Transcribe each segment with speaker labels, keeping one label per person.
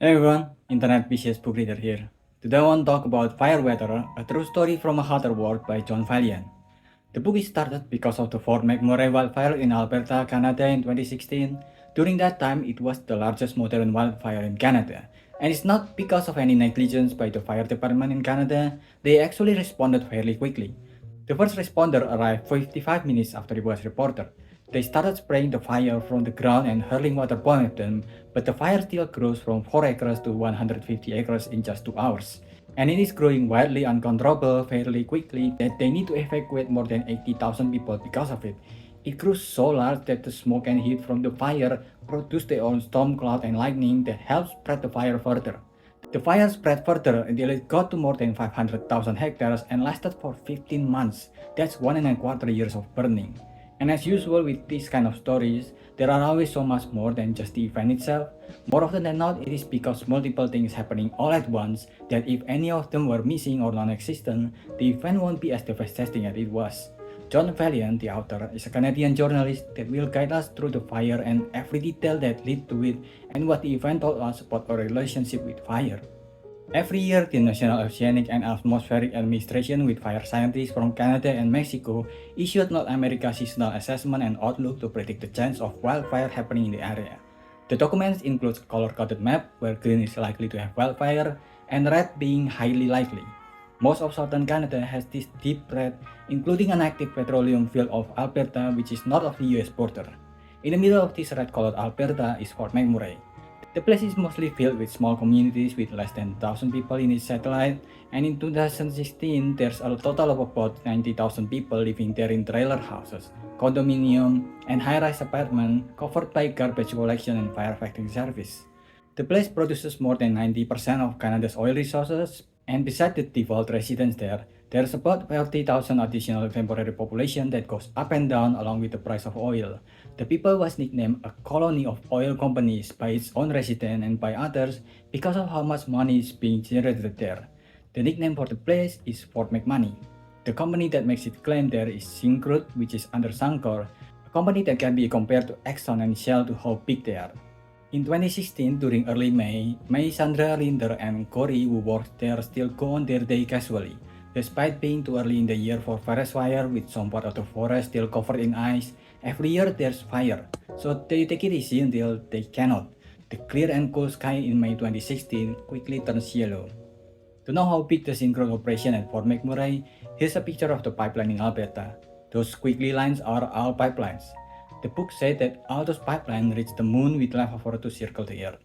Speaker 1: Hey everyone, Internet PCS book reader here. Today I want to talk about Fire Weather, a true story from a hotter world by John Vaillant. The book is started because of the Fort McMurray wildfire in Alberta, Canada in 2016. During that time, it was the largest modern wildfire in Canada. And it's not because of any negligence by the fire department in Canada, they actually responded fairly quickly. The first responder arrived 55 minutes after it was reported. They started spraying the fire from the ground and hurling water bomb at them, but the fire still grows from 4 acres to 150 acres in just 2 hours. And it is growing wildly uncontrollable fairly quickly that they need to evacuate more than 80,000 people because of it. It grew so large that the smoke and heat from the fire produce their own storm cloud and lightning that helps spread the fire further. The fire spread further until it got to more than 500,000 hectares and lasted for 15 months. That's 1.25 years of burning. And as usual with these kind of stories, there are always so much more than just the event itself. More often than not, it is because multiple things happening all at once that if any of them were missing or non-existent, the event won't be as devastating as it was. John Vaillant, the author, is a Canadian journalist that will guide us through the fire and every detail that led to it and what the event told us about our relationship with fire. Every year, the National Oceanic and Atmospheric Administration with fire scientists from Canada and Mexico issued North America's seasonal assessment and outlook to predict the chance of wildfire happening in the area. The documents include a color-coded map where green is likely to have wildfire and red being highly likely. Most of southern Canada has this deep red, including an active petroleum field of Alberta which is north of the US border. In the middle of this red-colored Alberta is Fort McMurray. The place is mostly filled with small communities with less than 1,000 people in its satellite, and in 2016 there's a total of about 90,000 people living there in trailer houses, condominium, and high-rise apartments covered by garbage collection and firefighting service. The place produces more than 90% of Canada's oil resources, and besides the default residents there, there's about 30,000 additional temporary population that goes up and down along with the price of oil. The people was nicknamed a colony of oil companies by its own residents and by others because of how much money is being generated there. The nickname for the place is Fort McMoney. The company that makes its claim there is Syncrude, which is under Suncor, a company that can be compared to Exxon and Shell to how big they are. In 2016, during early May, Sandra, Linder, and Corey who worked there still go on their day casually. Despite being too early in the year for forest fire with some part of the forest still covered in ice, every year there's fire, so they take it easy until they cannot. The clear and cool sky in May 2016 quickly turns yellow. To know how big the synchro operation at Fort McMurray, here's a picture of the pipeline in Alberta. Those squiggly lines are all pipelines. The book said that all those pipelines reach the moon with leftover to circle the earth.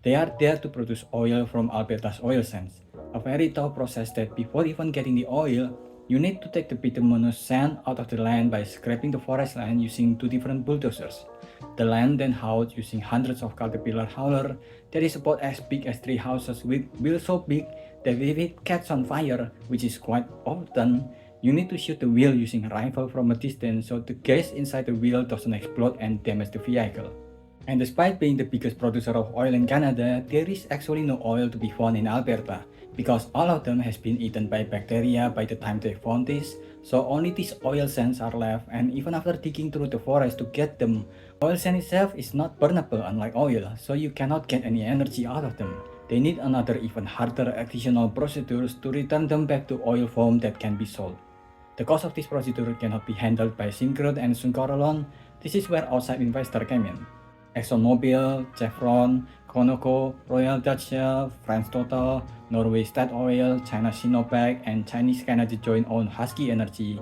Speaker 1: They are there to produce oil from Alberta's oil sands, a very tough process that before even getting the oil, you need to take the bituminous sand out of the land by scraping the forest land using two different bulldozers. The land then hauled using hundreds of caterpillar hauler that is about as big as 3 houses with wheels so big that if it catches on fire, which is quite often, you need to shoot the wheel using a rifle from a distance so the gas inside the wheel doesn't explode and damage the vehicle. And despite being the biggest producer of oil in Canada, there is actually no oil to be found in Alberta because all of them has been eaten by bacteria by the time they found this, so only these oil sands are left, and even after digging through the forest to get them, oil sand itself is not burnable unlike oil, so you cannot get any energy out of them. They need another even harder additional procedures to return them back to oil form that can be sold. The cost of this procedure cannot be handled by Syncrude and Suncor alone. This is where outside investors came in. ExxonMobil, Chevron, Conoco, Royal Dutch Shell, France Total, Norway State Oil, China Sinopec, and Chinese Canada joint owned Husky Energy,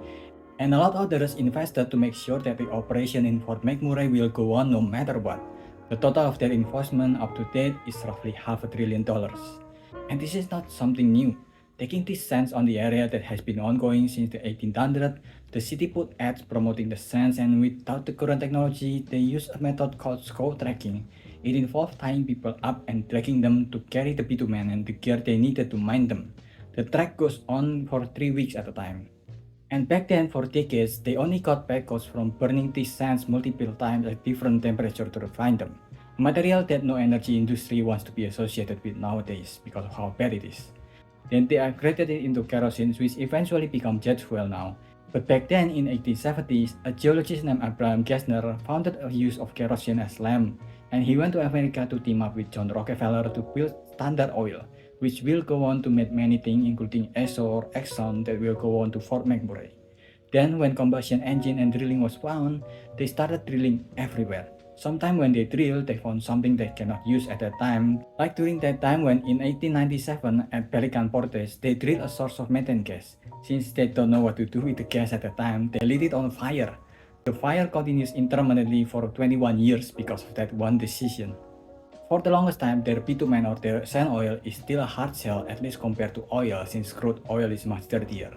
Speaker 1: and a lot others invested to make sure that the operation in Fort McMurray will go on no matter what. The total of their investment up to date is roughly $500 billion. And this is not something new. Taking this sense on the area that has been ongoing since the 1800s, the city put ads promoting the sense, and without the current technology, they used a method called scow tracking. It involved tying people up and dragging them to carry the bitumen and the gear they needed to mine them. The track goes on for 3 weeks at a time. And back then, for decades, they only got back costs from burning these sands multiple times at different temperatures to refine them. A material that no energy industry wants to be associated with nowadays because of how bad it is. Then they upgraded it into kerosene, which eventually become jet fuel now. But back then in 1870s, a geologist named Abraham Gessner found a use of kerosene as lamp, and he went to America to team up with John Rockefeller to build Standard Oil, which will go on to make many things including Esso or Exxon that will go on to Fort McMurray. Then when combustion engine and drilling was found, they started drilling everywhere. Sometimes when they drill, they found something they cannot use at that time, like during that time when in 1897 at Pelican Portage, they drilled a source of methane gas. Since they don't know what to do with the gas at that time, they lit it on fire. The fire continues intermittently for 21 years because of that one decision. For the longest time, their bitumen or their sand oil is still a hard sell, at least compared to oil, since crude oil is much dirtier.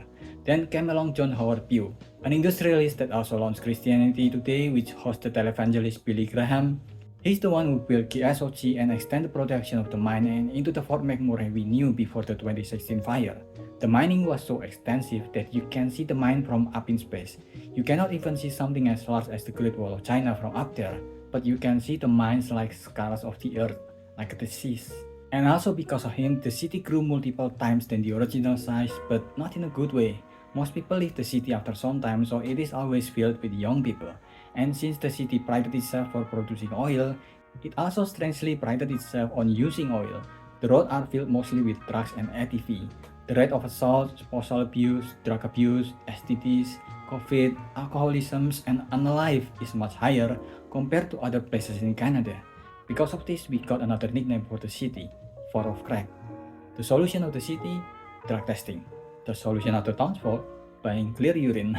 Speaker 1: Then came along John Howard Pugh, an industrialist that also launched Christianity Today, which hosted televangelist Billy Graham. He's the one who built KSOC and extended production of the mine and into the Fort McMurray we knew before the 2016 fire. The mining was so extensive that you can see the mine from up in space. You cannot even see something as large as the Great Wall of China from up there, but you can see the mines like scars of the earth, like a disease. And also because of him, the city grew multiple times than the original size, but not in a good way. Most people leave the city after some time, so it is always filled with young people. And since the city prided itself for producing oil, it also strangely prided itself on using oil. The roads are filled mostly with trucks and ATV. The rate of assault, spousal abuse, drug abuse, STDs, COVID, alcoholism, and unalive is much higher compared to other places in Canada. Because of this, we got another nickname for the city, Fort of Crack. The solution of the city? Drug testing. The solution of the townsfolk? Buying clear urine.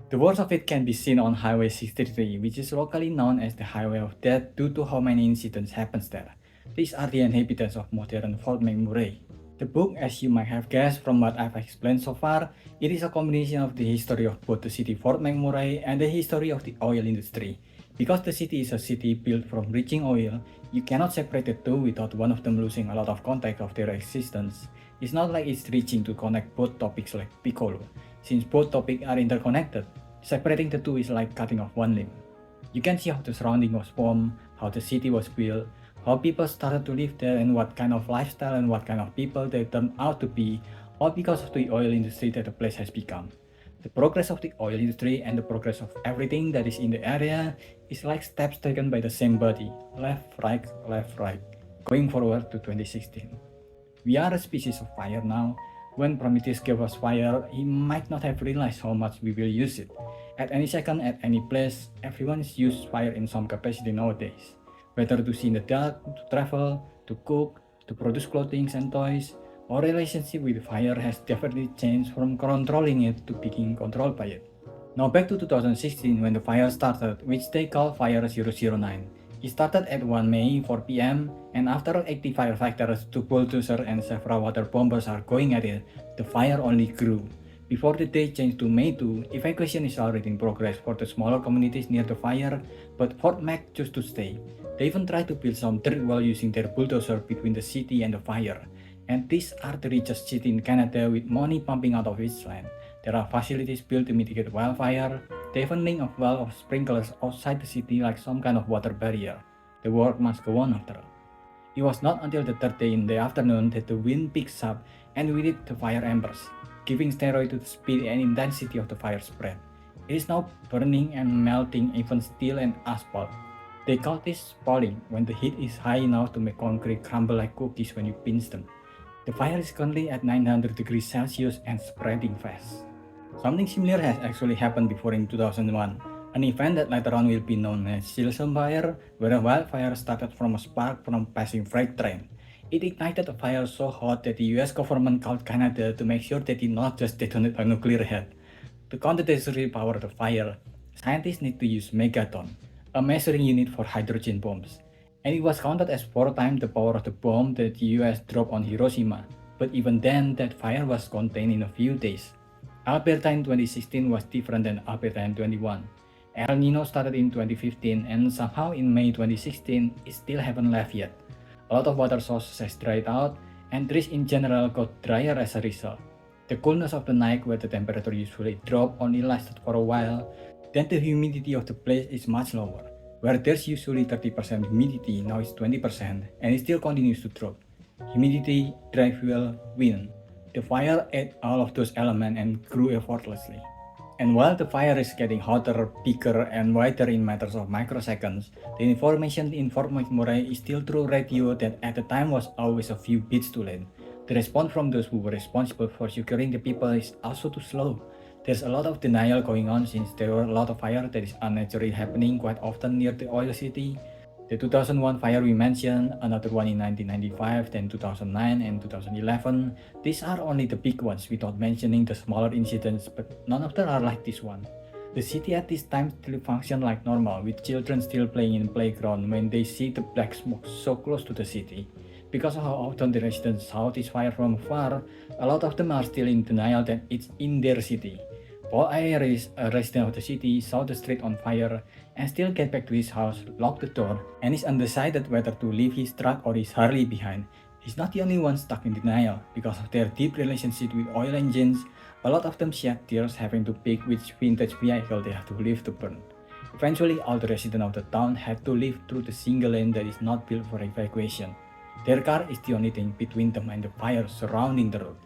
Speaker 1: The worst of it can be seen on Highway 63, which is locally known as the Highway of Death due to how many incidents happen there. These are the inhabitants of modern Fort McMurray. The book, as you might have guessed from what I've explained so far, it is a combination of the history of both the city Fort McMurray and the history of the oil industry. Because the city is a city built from reaching oil, you cannot separate the two without one of them losing a lot of context of their existence. It's not like it's reaching to connect both topics like Piccolo. Since both topics are interconnected, separating the two is like cutting off one limb. You can see how the surrounding was formed, how the city was built, how people started to live there, and what kind of lifestyle and what kind of people they turned out to be, all because of the oil industry that the place has become. The progress of the oil industry and the progress of everything that is in the area is like steps taken by the same body, left, right, going forward to 2016. We are a species of fire now. When Prometheus gave us fire, he might not have realized how much we will use it. At any second, at any place, everyone uses fire in some capacity nowadays. Whether to see in the dark, to travel, to cook, to produce clothing and toys, our relationship with fire has definitely changed from controlling it to being controlled by it. Now back to 2016 when the fire started, which they call Fire 009. It started at 1 May 4 p.m. and after 80 firefighters, 2 bulldozers and several water bombers are going at it, the fire only grew. Before the date changed to May 2, evacuation is already in progress for the smaller communities near the fire, but Fort Mac chose to stay. They even tried to build some dirt wall using their bulldozer between the city and the fire. And these are the richest city in Canada with money pumping out of its land. There are facilities built to mitigate wildfire. They even link a wall of sprinklers outside the city like some kind of water barrier. The work must go on after all. It was not until the third day in the afternoon that the wind picks up and with it the fire embers, giving steroid to the speed and intensity of the fire spread. It is now burning and melting even steel and asphalt. They call this spalling when the heat is high enough to make concrete crumble like cookies when you pinch them. The fire is currently at 900 degrees Celsius and spreading fast. Something similar has actually happened before in 2001, an event that later on will be known as Silsum Fire, where a wildfire started from a spark from a passing freight train. It ignited a fire so hot that the US government called Canada to make sure they did not just detonate a nuclear head. To counter the power of the fire, scientists need to use megaton, a measuring unit for hydrogen bombs. And it was counted as 4 times the power of the bomb that the US dropped on Hiroshima, but even then that fire was contained in a few days. Alberta in 2016 was different than Alberta in 2021. El Nino started in 2015 and somehow in May 2016 it still haven't left yet. A lot of water sources has dried out and trees in general got drier as a result. The coolness of the night where the temperature usually drop only lasted for a while, then the humidity of the place is much lower. Where there's usually 30% humidity, now it's 20% and it still continues to drop. Humidity, dry fuel, wind. The fire ate all of those elements and grew effortlessly. And while the fire is getting hotter, bigger, and wider in matters of microseconds, the information informed McMurray is still through radio that at the time was always a few beats too late. The response from those who were responsible for securing the people is also too slow. There's a lot of denial going on since there were a lot of fire that is unnaturally happening quite often near the oil city. The 2001 fire we mentioned, another one in 1995, then 2009 and 2011. These are only the big ones without mentioning the smaller incidents, but none of them are like this one. The city at this time still functioned like normal, with children still playing in the playground when they see the black smoke so close to the city. Because of how often the residents saw this fire from afar, a lot of them are still in denial that it's in their city. Paul Ayres, a resident of the city, saw the street on fire and still get back to his house, lock the door, and is undecided whether to leave his truck or his Harley behind. He's not the only one stuck in denial. Because of their deep relationship with oil engines, a lot of them shed tears having to pick which vintage vehicle they have to leave to burn. Eventually, all the residents of the town had to leave through the single lane that is not built for evacuation. Their car is the only thing between them and the fire surrounding the road.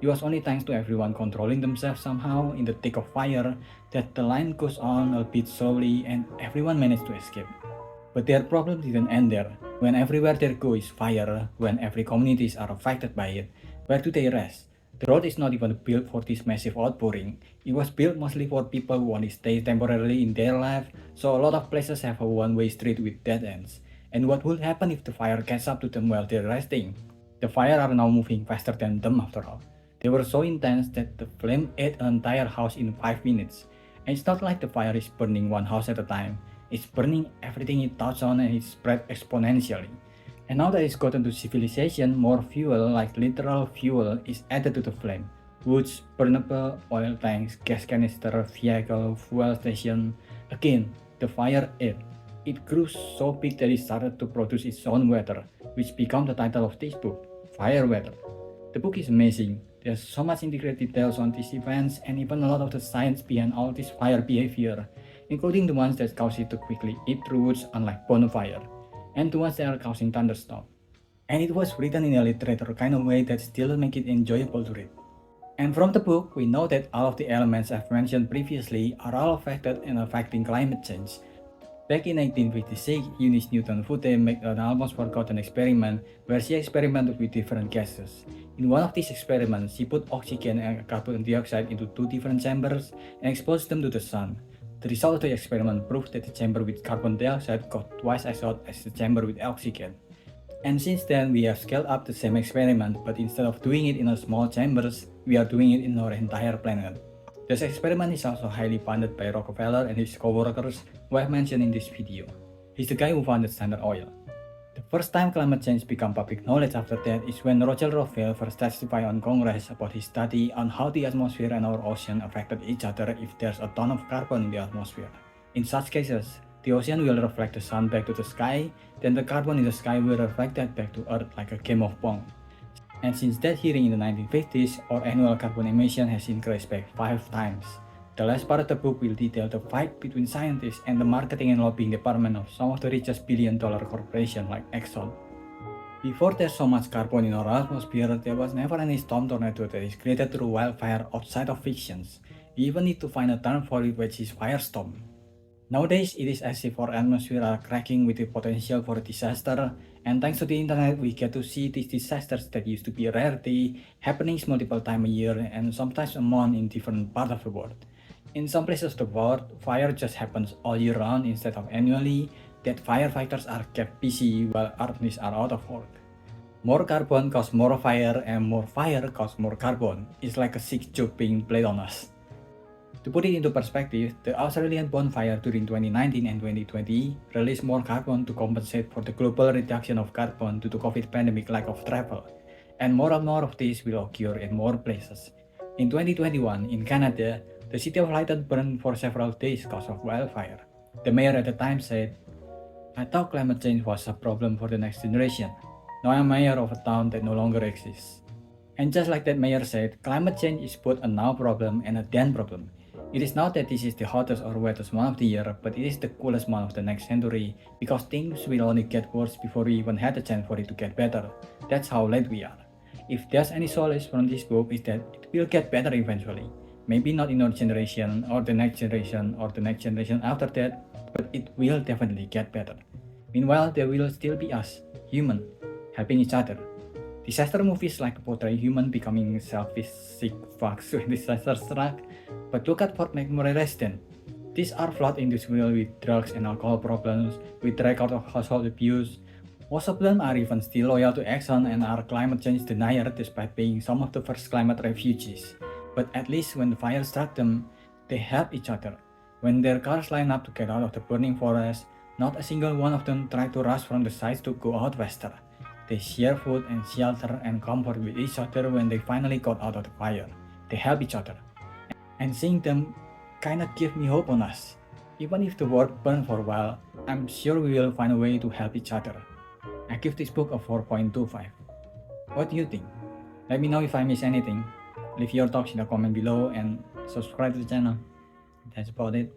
Speaker 1: It was only thanks to everyone controlling themselves somehow in the thick of fire that the line goes on a bit slowly and everyone managed to escape. But their problem didn't end there. When everywhere they go is fire, when every communities are affected by it, where do they rest? The road is not even built for this massive outpouring. It was built mostly for people who want to stay temporarily in their life, so a lot of places have a one-way street with dead ends. And what would happen if the fire catches up to them while they're resting? The fire are now moving faster than them after all. They were so intense that the flame ate an entire house in 5 minutes. And it's not like the fire is burning one house at a time. It's burning everything it touches on and it spread exponentially. And now that it's gotten to civilization, more fuel, like literal fuel, is added to the flame. Woods, burnable, oil tanks, gas canister, vehicle, fuel station. Again, the fire ate. It grew so big that it started to produce its own weather, which became the title of this book, Fire Weather. The book is amazing. There's so much integrated details on these events and even a lot of the science behind all this fire behavior, including the ones that cause it to quickly eat through woods unlike bonfire, and the ones that are causing thunderstorm. And it was written in a literature kind of way that still make it enjoyable to read. And from the book, we know that all of the elements I've mentioned previously are all affected and affecting climate change. Back in 1856, Eunice Newton Foote made an almost forgotten experiment where she experimented with different gases. In one of these experiments, she put oxygen and carbon dioxide into two different chambers and exposed them to the sun. The result of the experiment proved that the chamber with carbon dioxide got twice as hot as the chamber with oxygen. And since then, we have scaled up the same experiment, but instead of doing it in a small chambers, we are doing it in our entire planet. This experiment is also highly funded by Rockefeller and his co-workers who I've mentioned in this video. He's the guy who founded Standard Oil. The first time climate change became public knowledge after that is when Roger Rockefeller first testified on Congress about his study on how the atmosphere and our ocean affected each other if there's a ton of carbon in the atmosphere. In such cases, the ocean will reflect the sun back to the sky, then the carbon in the sky will reflect that back to Earth like a game of pong. And since that hearing in the 1950s, our annual carbon emission has increased back 5 times. The last part of the book will detail the fight between scientists and the marketing and lobbying department of some of the richest billion-dollar corporations like Exxon. Before there's so much carbon in our atmosphere, there was never any storm tornado that is created through wildfire outside of fictions. You even need to find a term for it, which is firestorm. Nowadays, it is as if our atmosphere are cracking with the potential for a disaster, and thanks to the internet, we get to see these disasters that used to be a rarity happening multiple times a year and sometimes a month in different parts of the world. In some places of the world, fire just happens all year round instead of annually, that firefighters are kept busy while artists are out of work. More carbon causes more fire and more fire causes more carbon. It's like a sick joke being played on us. To put it into perspective, the Australian bonfire during 2019 and 2020 released more carbon to compensate for the global reduction of carbon due to COVID pandemic lack of travel, and more of this will occur in more places. In 2021, in Canada, the city of Lytton burned for several days because of wildfire. The mayor at the time said, "I thought climate change was a problem for the next generation. Now I'm mayor of a town that no longer exists." And just like that mayor said, climate change is both a now problem and a then problem. It is not that this is the hottest or wettest month of the year, but it is the coolest month of the next century, because things will only get worse before we even had a chance for it to get better. That's how late we are. If there's any solace from this book is that it will get better eventually. Maybe not in our generation or the next generation or the next generation after that, but it will definitely get better. Meanwhile, there will still be us, human, helping each other. Disaster movies like portray human becoming selfish, sick fucks when disaster struck, but look at Fort McMurray resident. These are flawed individuals with drugs and alcohol problems, with record of household abuse. Most of them are even still loyal to Exxon and are climate change deniers despite being some of the first climate refugees. But at least when the fire struck them, they helped each other. When their cars lined up to get out of the burning forest, not a single one of them tried to rush from the sites to go out faster. They share food and shelter and comfort with each other when they finally got out of the fire. They help each other. And seeing them kinda give me hope on us. Even if the world burns for a while, I'm sure we will find a way to help each other. I give this book a 4.25. What do you think? Let me know if I miss anything. Leave your thoughts in the comment below and subscribe to the channel. That's about it.